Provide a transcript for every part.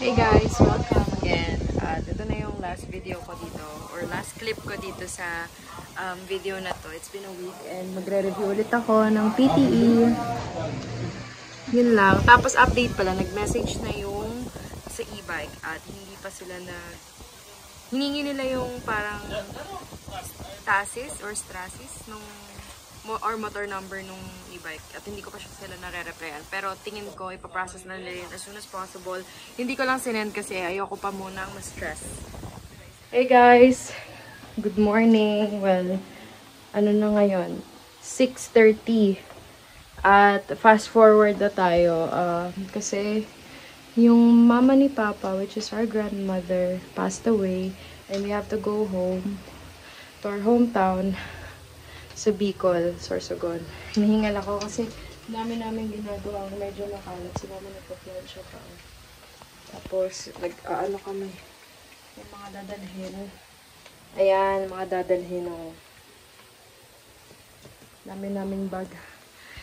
Hey guys, welcome again. Ito na yung last video ko dito or last clip ko dito sa video na to. It's been a week and magre-review ulit ako ng PTE. Yun lang. Tapos update pala, nag-message na yung sa e-bike at hindi pa sila hiningi nila yung parang chassis or strasis nung or motor number nung e-bike at hindi ko pa sila nare-replyan. Pero tingin ko, ipaprocess na nila yun as soon as possible. Hindi ko lang sinend kasi ayoko pa munang ma-stress. Hey guys! Good morning! Well, ano na ngayon? 6:30. At fast forward na tayo. Kasi yung mama ni Papa, which is our grandmother, passed away. And we have to go home to our hometown sa Bicol, Sorsogon. Hinihingal ako kasi namin ginagawa medyo makalat. Si mama nagpa-plan siya pa. Tapos, nag-ano kami. Yung mga dadalhin. Ayan, mga dadalhin. Naming bag.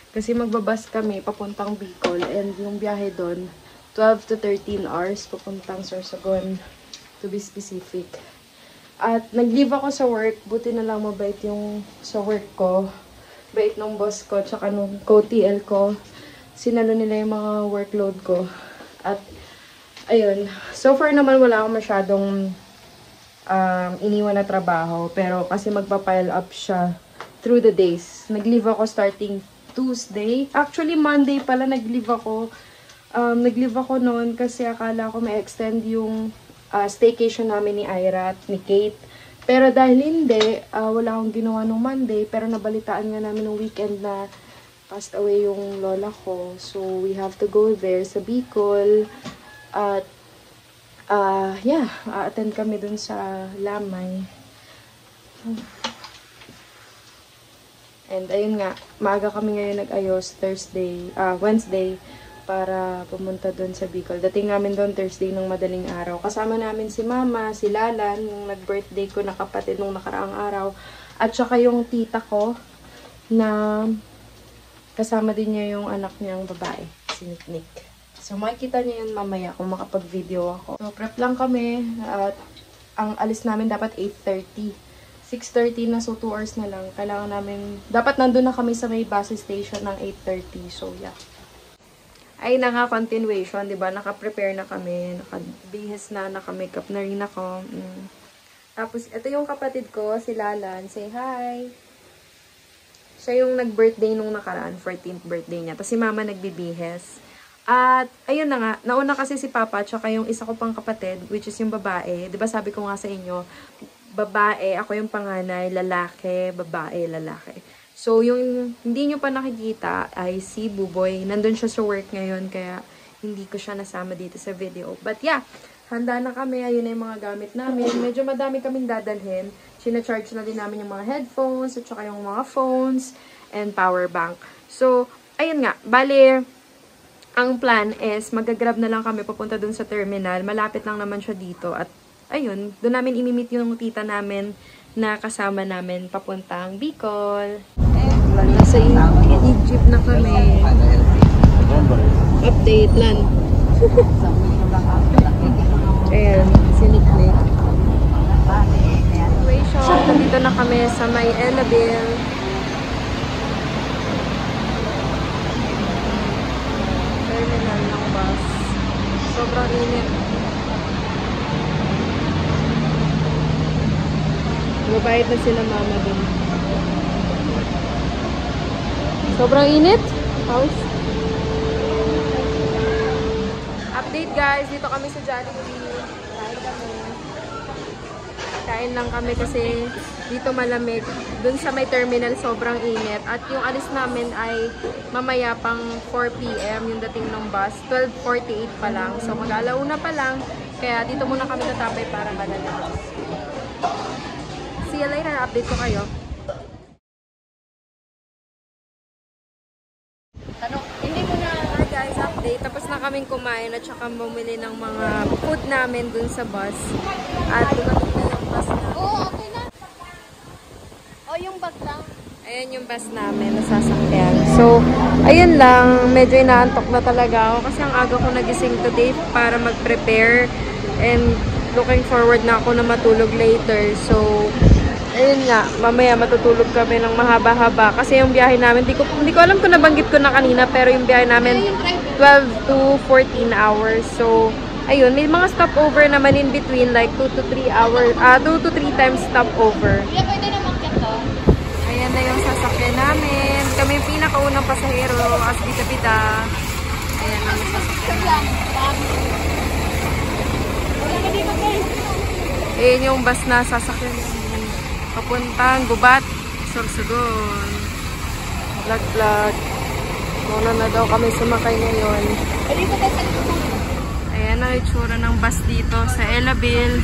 Kasi magbabas kami papuntang Bicol. And yung biyahe doon, 12 to 13 hours papuntang Sorsogon. To be specific. At nag-leave ako sa work. Buti na lang mabait yung sa work ko. Bait ng boss ko, tsaka nung co-TL ko. Sinalo nila yung mga workload ko. At, ayun. So far naman wala akong masyadong iniwan na trabaho. Pero kasi magpa-pile up siya through the days. Nag-leave ako starting Tuesday. Actually, Monday pala nag-leave ako. Nag-leave ako noon kasi akala ko may extend yung staycation namin ni Ira at ni Kate. Pero dahil hindi, wala akong ginawa nung Monday. Pero nabalitaan nga namin nung weekend na passed away yung lola ko. So, we have to go there sa Bicol. At, yeah, attend kami dun sa Lamay. And ayun nga, maaga kami ngayon nag-ayos Wednesday. Para pumunta doon sa Bicol. Dating namin doon Thursday ng madaling araw. Kasama namin si Mama, si Lalan, yung nag-birthday ko na kapatid nung nakaraang araw. At saka yung tita ko na kasama din niya yung anak niyang babae, si Nick. So makikita niyo yun mamaya kung makapag-video ako. So prep lang kami at ang alis namin dapat 8:30. 6:30 na, so 2 hours na lang. Kailangan namin, dapat nandun na kami sa may bus station ng 8:30. So yeah. Ay na nga, continuation, di ba? Naka-prepare na kami, nakabihis na, naka-makeup na rin ako. Tapos, ito yung kapatid ko, si Lalan. Say hi! Siya yung nag-birthday nung nakaraan, 14th birthday niya. Tapos si Mama nagbibihis. At, ayun na nga, nauna kasi si Papa, tsaka yung isa ko pang kapatid, which is yung babae. Di ba sabi ko nga sa inyo, babae, ako yung panganay, lalaki, babae, lalaki. So, yung hindi nyo pa nakikita ay si Buboy. Nandun siya sa work ngayon, kaya hindi ko siya nasama dito sa video. But yeah, handa na kami. Ayun na yung mga gamit namin. Medyo madami kaming dadalhin. Sina-charge na din namin yung mga headphones, at saka yung mga phones, and power bank. So, ayun nga. Bale, ang plan is, magagrab na lang kami papunta dun sa terminal. Malapit lang naman siya dito. At ayun, dun namin imimit yung tita namin na kasama namin papuntang Bicol. Nasa Egypt na kami. Update lang. Ayan, si Nick. Situation. Nandito na kami sa may Ellabelle. Terminal ng bus. Sobrang init. Mabayad na sila Mama dun. Sobrang init. House. Update guys. Dito kami sa Jollibee. Kain lang kami kasi dito malamig. Dun sa may terminal sobrang init. At yung alis namin ay mamaya pang 4 PM yung dating ng bus. 12:48 pa lang. So mag-alauna pa lang. Kaya dito muna kami tatapay para malalas. See you later. Update ko kayo. Hindi ko na guys update. Tapos na kaming kumain at saka bumili ng mga food namin dun sa bus. At dumating na yung bus namin. Oo, okay na. O, yung bag lang. Ayan yung bus namin, nasasakyan. So, ayun lang. Medyo inaantok na talaga ako kasi ang aga ko nagising today para mag-prepare and looking forward na ako na matulog later. So, ayun nga. Mamaya matutulog kami ng mahaba-haba kasi yung biyahe namin, hindi ko alam kung nabanggit ko na kanina, pero yung biyahe namin 12 to 14 hours. So, ayun, may mga stopover naman in between, like 2 to 3 hours, 2 to 3 times stopover. Ayan na yung sasakyan namin. Kami yung pinakaunang pasahero, as bida-bida. Ayan na yung sasakyan namin. Ayan yung bus na sasakyan namin. Papuntang Gubat, Sorsogon. Vlog. Muna na daw kami sumakay ngayon. Ayan ang itsura ng bus dito sa Elabil.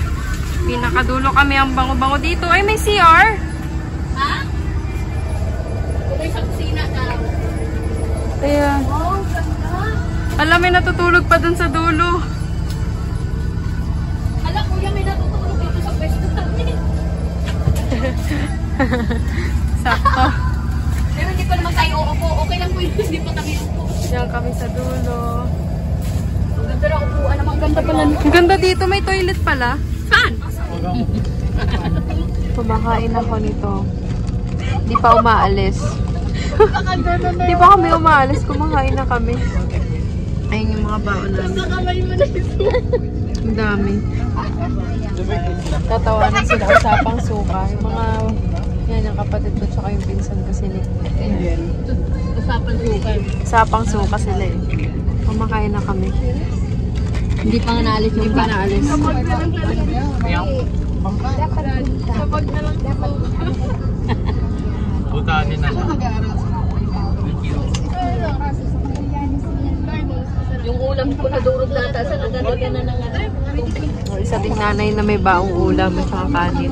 Pinakadulo kami, ang bango-bango dito. Ay, may CR! Ha? May saksina daw. Ayan. Oh, ganda. Alam, may natutulog pa dun sa dulo. Alam, kuya, may natutulog dito sa pwesto namin. Sakto. Pero hindi pa naman tayo uupo. Okay lang po yun. Hindi pa kami uupo. Diyan kami sa dulo. Pero upuan naman. Ganda pala. Ang ganda dito. May toilet pala. Saan? Kumakain ako nito. Hindi pa umaalis. Hindi pa kami umaalis. Kumakain na kami. Ayun yung mga baon namin. Ang dami. Tatawanan sila usapang suka. Yung mga yan yung kapatid ko tsaka yung pinsan ko sila. Usapang suka. Usapang suka sila eh. Kumakain na kami. Hindi pa nga naalis yung ba? Hindi pa naalis. Kapag na lang po. Butanin na lang. Yung ulam ko na durog data sa nagalagyan na ng Isa ding nanay na may baong ulam at saka kanin.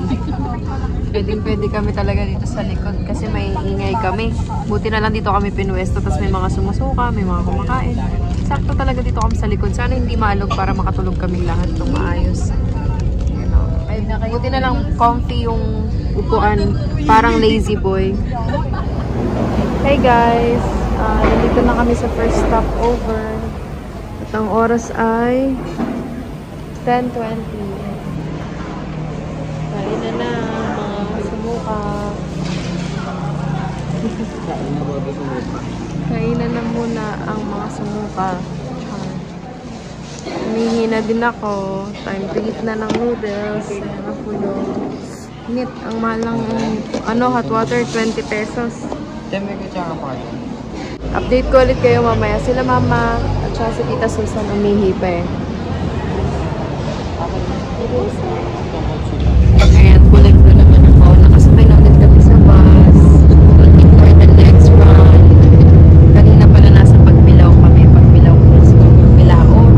Pwede kami talaga dito sa likod kasi may ingay kami. Buti na lang dito kami pinuwesto, tapos may mga sumusuka, may mga kumakain. Sakto talaga dito kami sa likod. Sana hindi maalog para makatulog kaming lahat ng maayos. Buti na lang comfy yung upuan. Parang lazy boy. Hey guys! Nandito na kami sa first stopover. At ang oras ay 10:20. Kain na mga sumuka. Kainan na muna ang mga sumuka. Humihi na din ako. Time to eat na ng noodles. Napulo. Ngit, ang mahal ng hot water, 20 pesos. Update ko ulit kayo mamaya. Sila mama at saka si Tita Susan umihi pa eh. Ayan, kulit ko naman ako. Nakasabay na ulit kami sa bus. Looking for the next run. Kanina pala nasa Pagbilao kami. Pagbilao Quezon.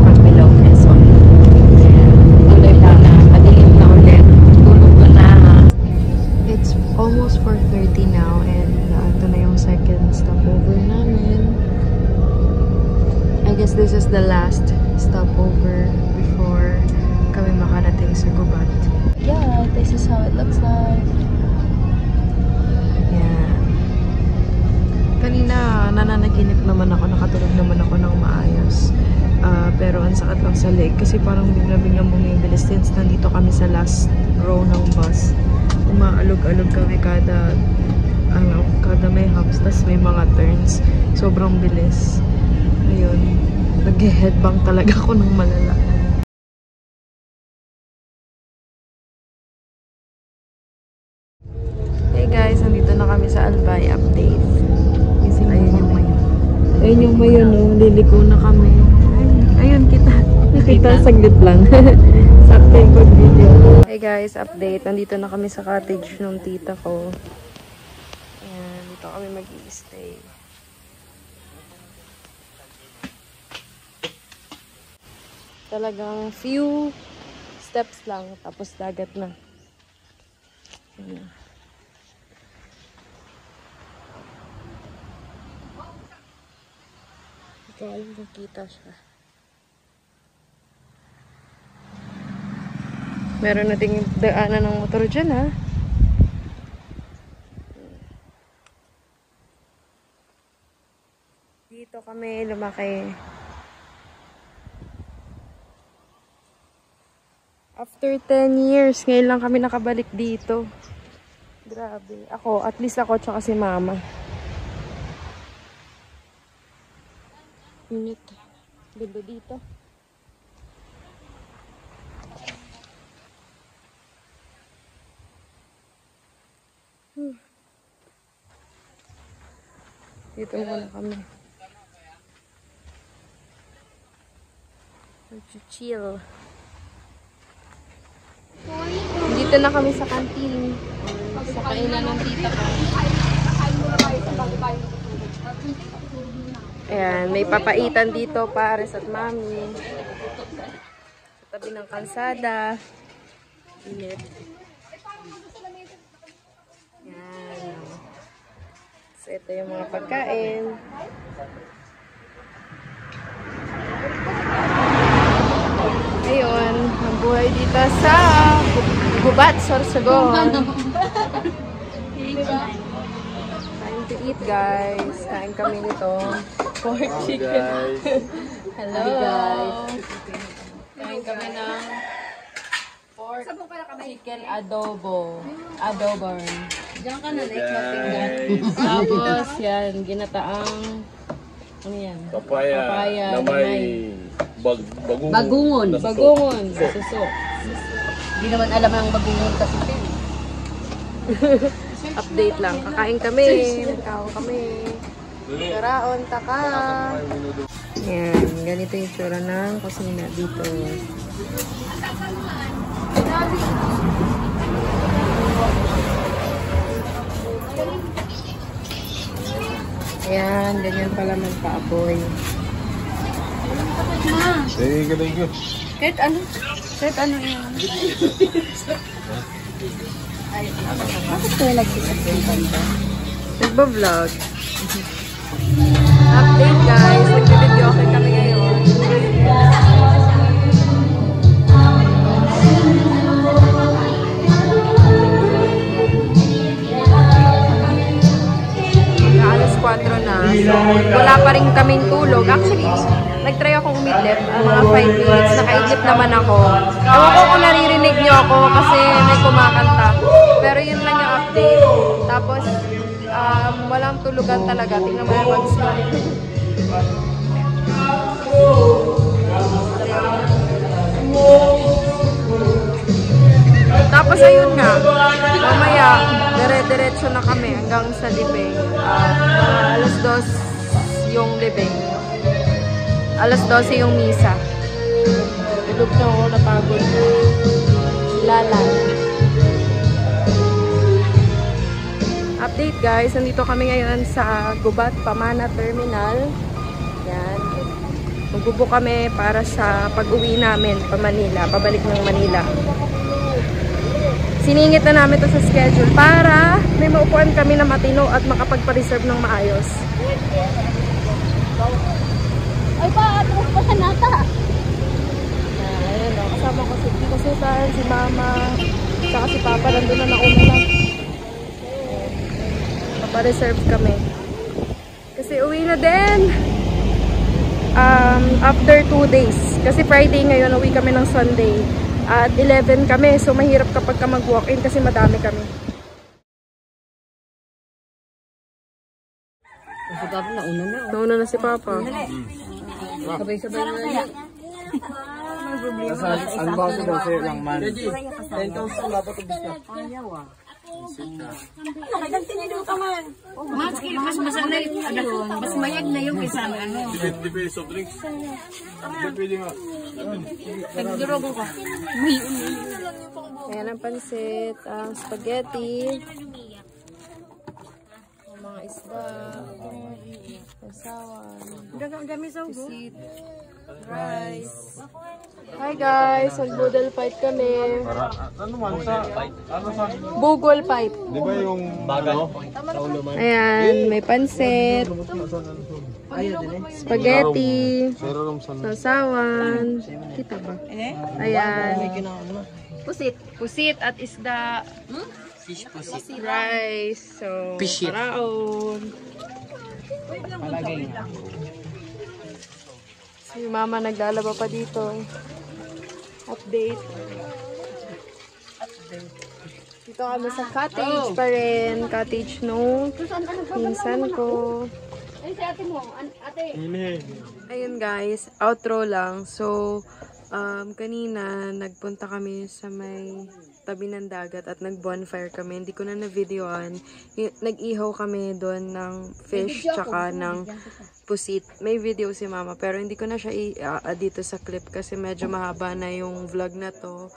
Pagbilao Quezon. Tuloy pa na. Madilim na ulit. Tulog ko na. It's almost 4:30 now and ito na yung second stopover namin. I guess this is the last stopover before kami makarating sa Gubat. Yeah, this is how it looks like. Yeah. Kanina, nananaginip naman ako, nakatulog naman ako ng maayos. Pero ang sakit lang sa leg kasi parang bigla-biglang bumibilis since nandito kami sa last row ng bus. Umaalog-alog kami kada may hops, tas may mga turns. Sobrang bilis. Ayun. Nag-headbang talaga ako ng malala. Hey guys, nandito na kami sa Albay update. Ayun yung mayon. Ayun yung mayon, no? Liliko na kami. Ayun, nakita saglit lang. Sakto yung video. Hey guys, update. Nandito na kami sa cottage ng tita ko. Ayan, dito kami mag-i-stay. Talagang few steps lang, tapos dagat na. Ayan. Ito alam kung kita siya. Meron na ding daanan ng motor dyan, ha? laki. After 10 years, ngayon lang kami nakabalik dito. Grabe. Ako, at least ako, tsaka si mama. Init. Ganda dito. Dito muna kami. Chill. Dito na kami sa kantin. Sa kainan ng tita ko. Ayan, may papaitan dito pares at mami. Sa tabi ng kalsada. Init. Ayan. So, ito yung mga pagkain. Ayun, ang buhay dito sa Gubat, Sorsogon. Time to eat, guys. Kain kami nito. Pork chicken. Hello, guys. Kain kami ng pork chicken adobo. Adobon. Diyan ka na, like shopping dyan. Tapos, yan, ginataang, ano yan? Papaya na may Bagungon. Bagungon. Suso. Hindi naman alam ang bagungon kasi. Update lang. Kakain kami. Nagkaw kami. Karaon, taka. Yan. Ganito yung tsura ng kusina dito. Ayan. Ganyan pala magpaapoy. Thank you. Kahit ano? Kahit ano yun? Bakit kayo nagsisipin ba? Nagba-vlog. Update, guys. Nag-video okay kami ngayon. Alas 4 na. So, wala pa rin kaming tulog. Actually, nag-try akong umidlip. Mga 5 minutes. Nakaidlip naman ako. Ewan ko kung naririnig niyo ako kasi may kumakanta. Pero yun lang yung update. Tapos, walang tulugan talaga. Tingnan mo yung mag-smile. Tapos ayun nga, mamaya, dire-diretso na kami hanggang sa libing. Alas 2 yung libing. Alas 12 yung misa. Tulog na ako, napagod. Lalan. Update, guys, nandito kami ngayon sa Gubat, Pamana Terminal. Yan. Magbubo kami para sa pag-uwi namin pa Manila, pabalik ng Manila. Siningit na namin to sa schedule para may maupuan kami na matino at makapagpa-reserve ng maayos. Ay pa, atras pa sa nata. Ayan, kasama ko si Susan, si Mama, saka si Papa, nandun na nauna lang. Papa-reserve kami. Kasi uwi na din. After 2 days. Kasi Friday ngayon, uwi kami ng Sunday. At 11 kami, so mahirap kapag ka mag-walk-in kasi madami kami. Si Papa nauna na. Nauna na si Papa. Sabay-sabay na yan. Ang bago daw sa'yo lang man. 10,000 dapat ubis na. Ayaw ah. Mas masanay, mas mayag na yung isang ano. Depende soft drinks. Depende nga. Nagdurogo ka. Ayan ang pansit, spaghetti, mga isda, sasawan, pisit, rice. Hi guys, mag-boodle fight kami. Ano man sa? Ano sa? Bugol fight. Di ba yung bagal? Ayan, may pansit, spaghetti, sasawan. Kita ba? Ayan. Pusit at isda. Fish pusit. Rice. So, Pisit. karaon. Si mama naglalaba pa dito. Update. Dito kami sa cottage pa rin. Cottage no. Pinsan ko. Ay, si ate mo. Ate. Ayun guys, outro lang. So, kanina nagpunta kami sa may tabi ng dagat at nag-bonfire kami. Hindi ko na na-videoan. Nag-ihaw kami doon ng fish tsaka ng pusit. May video si mama pero hindi ko na siya dito sa clip kasi medyo mahaba na yung vlog na to.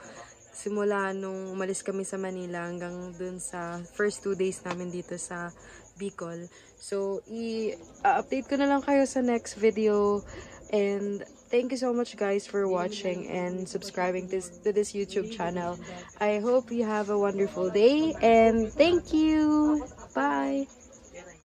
Simula nung umalis kami sa Manila hanggang dun sa first 2 days namin dito sa Bicol. So, i-update ko na lang kayo sa next video. And thank you so much guys for watching and subscribing to this YouTube channel. I hope you have a wonderful day and thank you. Bye.